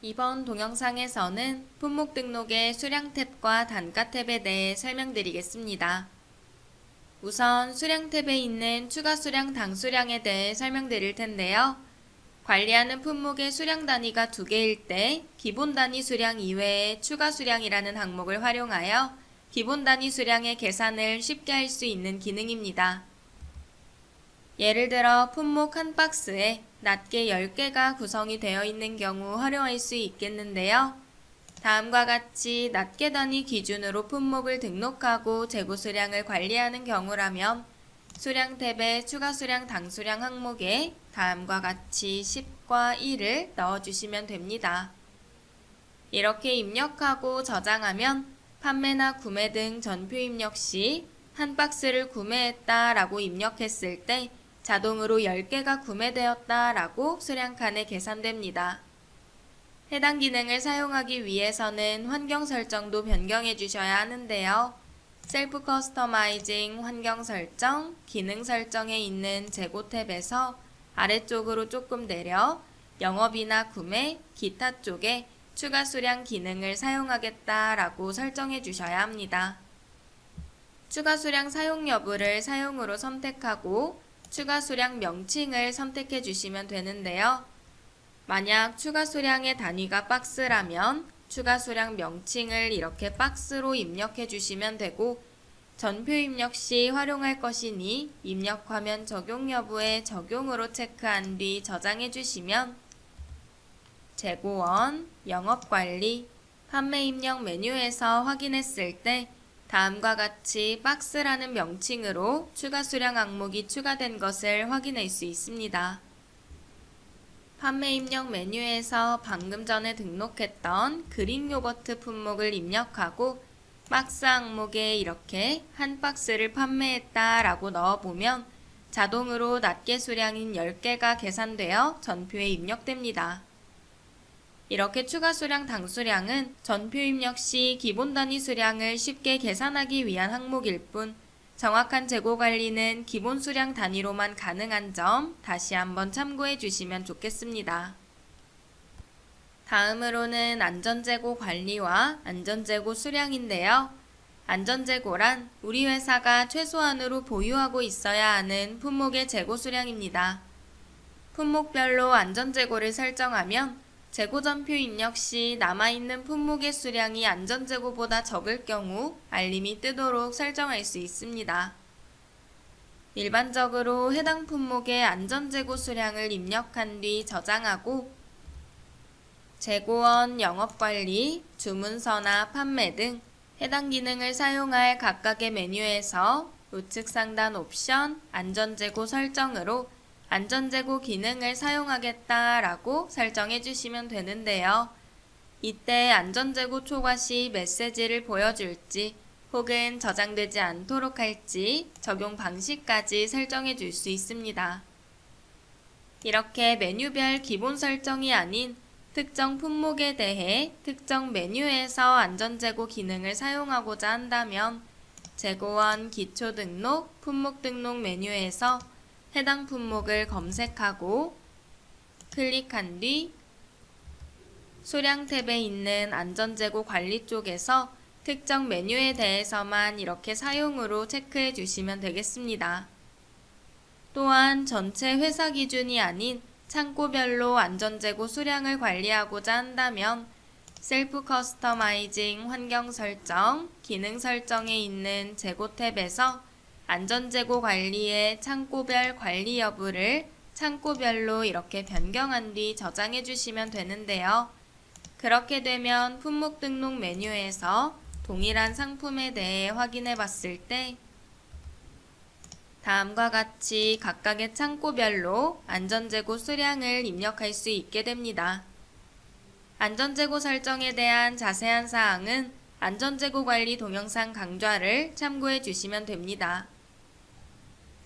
이번 동영상에서는 품목 등록의 수량 탭과 단가 탭에 대해 설명드리겠습니다. 우선 수량 탭에 있는 추가 수량 당수량에 대해 설명드릴 텐데요. 관리하는 품목의 수량 단위가 2개일 때 기본 단위 수량 이외에 추가 수량이라는 항목을 활용하여 기본 단위 수량의 계산을 쉽게 할 수 있는 기능입니다. 예를 들어 품목 한 박스에 낱개 10개가 구성이 되어 있는 경우 활용할 수 있겠는데요. 다음과 같이 낱개 단위 기준으로 품목을 등록하고 재고 수량을 관리하는 경우라면 수량 탭의 추가 수량 당수량 항목에 다음과 같이 10과 1을 넣어주시면 됩니다. 이렇게 입력하고 저장하면 판매나 구매 등 전표 입력 시 한 박스를 구매했다 라고 입력했을 때 자동으로 10개가 구매되었다 라고 수량칸에 계산됩니다. 해당 기능을 사용하기 위해서는 환경 설정도 변경해 주셔야 하는데요. 셀프 커스터마이징 환경 설정, 기능 설정에 있는 재고 탭에서 아래쪽으로 조금 내려 영업이나 구매, 기타 쪽에 추가 수량 기능을 사용하겠다 라고 설정해 주셔야 합니다. 추가 수량 사용 여부를 사용으로 선택하고 추가 수량 명칭을 선택해 주시면 되는데요. 만약 추가 수량의 단위가 박스라면 추가 수량 명칭을 이렇게 박스로 입력해 주시면 되고 전표 입력 시 활용할 것이니 입력 화면 적용 여부에 적용으로 체크한 뒤 저장해 주시면 재고원, 영업관리, 판매 입력 메뉴에서 확인했을 때 다음과 같이 박스라는 명칭으로 추가 수량 항목이 추가된 것을 확인할 수 있습니다. 판매 입력 메뉴에서 방금 전에 등록했던 그릭 요거트 품목을 입력하고 박스 항목에 이렇게 한 박스를 판매했다 라고 넣어보면 자동으로 낱개 수량인 10개가 계산되어 전표에 입력됩니다. 이렇게 추가 수량 당수량은 전표 입력 시 기본 단위 수량을 쉽게 계산하기 위한 항목일 뿐 정확한 재고 관리는 기본 수량 단위로만 가능한 점 다시 한번 참고해 주시면 좋겠습니다. 다음으로는 안전재고 관리와 안전재고 수량인데요. 안전재고란 우리 회사가 최소한으로 보유하고 있어야 하는 품목의 재고 수량입니다. 품목별로 안전재고를 설정하면 재고 전표 입력 시 남아있는 품목의 수량이 안전재고보다 적을 경우 알림이 뜨도록 설정할 수 있습니다. 일반적으로 해당 품목의 안전재고 수량을 입력한 뒤 저장하고 재고원, 영업관리, 주문서나 판매 등 해당 기능을 사용할 각각의 메뉴에서 우측 상단 옵션 안전재고 설정으로 안전재고 기능을 사용하겠다 라고 설정해 주시면 되는데요. 이때 안전재고 초과 시 메시지를 보여줄지 혹은 저장되지 않도록 할지 적용 방식까지 설정해 줄 수 있습니다. 이렇게 메뉴별 기본 설정이 아닌 특정 품목에 대해 특정 메뉴에서 안전재고 기능을 사용하고자 한다면 재고원 기초등록, 품목등록 메뉴에서 해당 품목을 검색하고 클릭한 뒤 수량 탭에 있는 안전재고 관리 쪽에서 특정 메뉴에 대해서만 이렇게 사용으로 체크해 주시면 되겠습니다. 또한 전체 회사 기준이 아닌 창고별로 안전재고 수량을 관리하고자 한다면 셀프 커스터마이징 환경 설정, 기능 설정에 있는 재고 탭에서 안전재고 관리의 창고별 관리 여부를 창고별로 이렇게 변경한 뒤 저장해 주시면 되는데요. 그렇게 되면 품목 등록 메뉴에서 동일한 상품에 대해 확인해 봤을 때 다음과 같이 각각의 창고별로 안전재고 수량을 입력할 수 있게 됩니다. 안전재고 설정에 대한 자세한 사항은 안전재고 관리 동영상 강좌를 참고해 주시면 됩니다.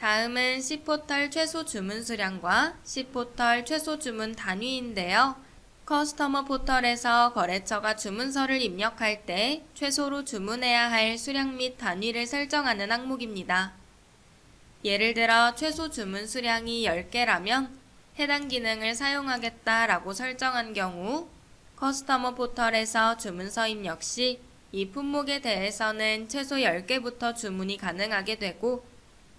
다음은 C포털 최소 주문 수량과 C포털 최소 주문 단위인데요. 커스터머 포털에서 거래처가 주문서를 입력할 때 최소로 주문해야 할 수량 및 단위를 설정하는 항목입니다. 예를 들어 최소 주문 수량이 10개라면 해당 기능을 사용하겠다라고 설정한 경우 커스터머 포털에서 주문서 입력 시 이 품목에 대해서는 최소 10개부터 주문이 가능하게 되고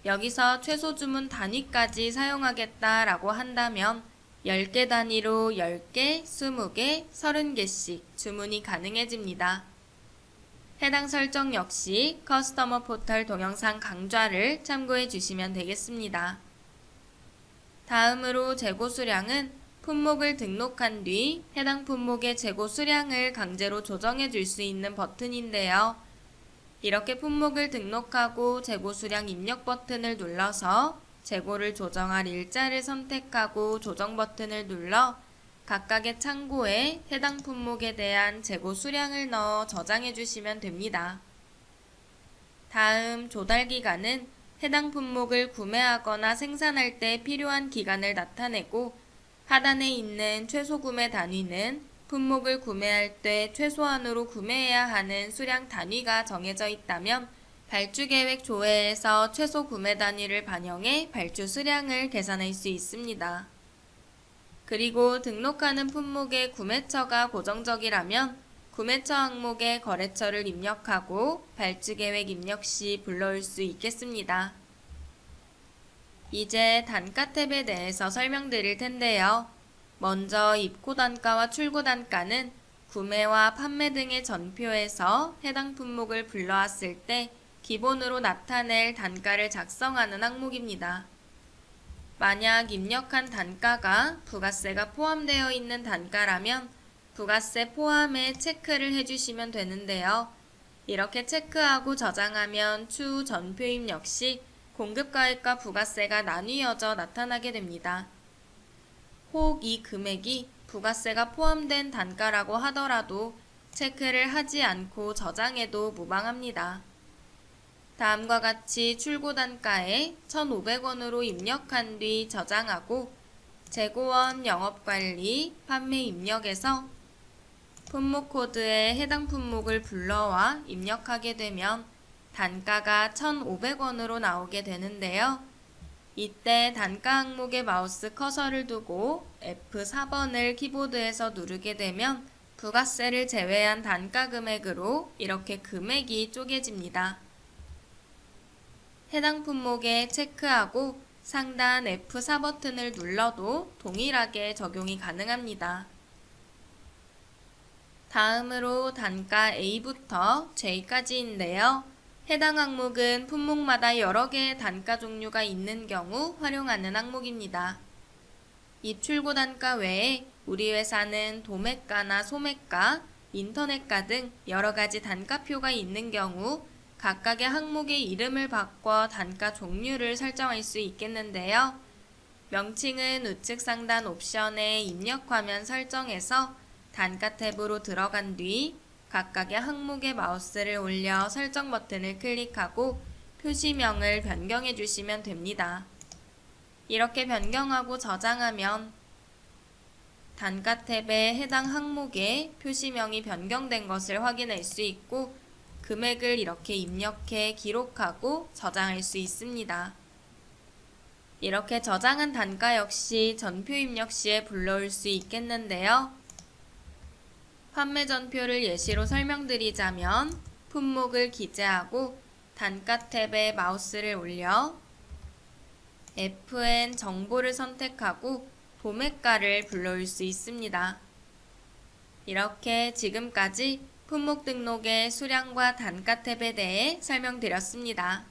여기서 최소 주문 단위까지 사용하겠다라고 한다면 10개 단위로 10개, 20개, 30개씩 주문이 가능해집니다. 해당 설정 역시 커스터머 포털 동영상 강좌를 참고해 주시면 되겠습니다. 다음으로 재고 수량은 품목을 등록한 뒤 해당 품목의 재고 수량을 강제로 조정해 줄 수 있는 버튼인데요. 이렇게 품목을 등록하고 재고 수량 입력 버튼을 눌러서 재고를 조정할 일자를 선택하고 조정 버튼을 눌러 각각의 창고에 해당 품목에 대한 재고 수량을 넣어 저장해 주시면 됩니다. 다음 조달 기간은 해당 품목을 구매하거나 생산할 때 필요한 기간을 나타내고 하단에 있는 최소 구매 단위는 품목을 구매할 때 최소한으로 구매해야 하는 수량 단위가 정해져 있다면 발주 계획 조회에서 최소 구매 단위를 반영해 발주 수량을 계산할 수 있습니다. 그리고 등록하는 품목의 구매처가 고정적이라면 구매처 항목에 거래처를 입력하고 발주 계획 입력 시 불러올 수 있겠습니다. 이제 단가 탭에 대해서 설명드릴 텐데요. 먼저 입고 단가와 출고 단가는 구매와 판매 등의 전표에서 해당 품목을 불러왔을 때 기본으로 나타낼 단가를 작성하는 항목입니다. 만약 입력한 단가가 부가세가 포함되어 있는 단가라면 부가세 포함에 체크를 해주시면 되는데요. 이렇게 체크하고 저장하면 추후 전표 입력 시 공급가액과 부가세가 나뉘어져 나타나게 됩니다. 혹 이 금액이 부가세가 포함된 단가라고 하더라도 체크를 하지 않고 저장해도 무방합니다. 다음과 같이 출고 단가에 1,500원으로 입력한 뒤 저장하고 재고원 영업관리 판매 입력에서 품목 코드에 해당 품목을 불러와 입력하게 되면 단가가 1,500원으로 나오게 되는데요. 이때 단가 항목에 마우스 커서를 두고 F4번을 키보드에서 누르게 되면 부가세를 제외한 단가 금액으로 이렇게 금액이 쪼개집니다. 해당 품목에 체크하고 상단 F4 버튼을 눌러도 동일하게 적용이 가능합니다. 다음으로 단가 A부터 J까지인데요. 해당 항목은 품목마다 여러 개의 단가 종류가 있는 경우 활용하는 항목입니다. 입출고 단가 외에 우리 회사는 도매가나 소매가, 인터넷가 등 여러 가지 단가표가 있는 경우 각각의 항목의 이름을 바꿔 단가 종류를 설정할 수 있겠는데요. 명칭은 우측 상단 옵션의 입력 화면 설정에서 단가 탭으로 들어간 뒤 각각의 항목에 마우스를 올려 설정 버튼을 클릭하고 표시명을 변경해 주시면 됩니다. 이렇게 변경하고 저장하면 단가 탭에 해당 항목에 표시명이 변경된 것을 확인할 수 있고 금액을 이렇게 입력해 기록하고 저장할 수 있습니다. 이렇게 저장한 단가 역시 전표 입력 시에 불러올 수 있겠는데요. 판매 전표를 예시로 설명드리자면 품목을 기재하고 단가 탭에 마우스를 올려 FN 정보를 선택하고 도매가를 불러올 수 있습니다. 이렇게 지금까지 품목 등록의 수량과 단가 탭에 대해 설명드렸습니다.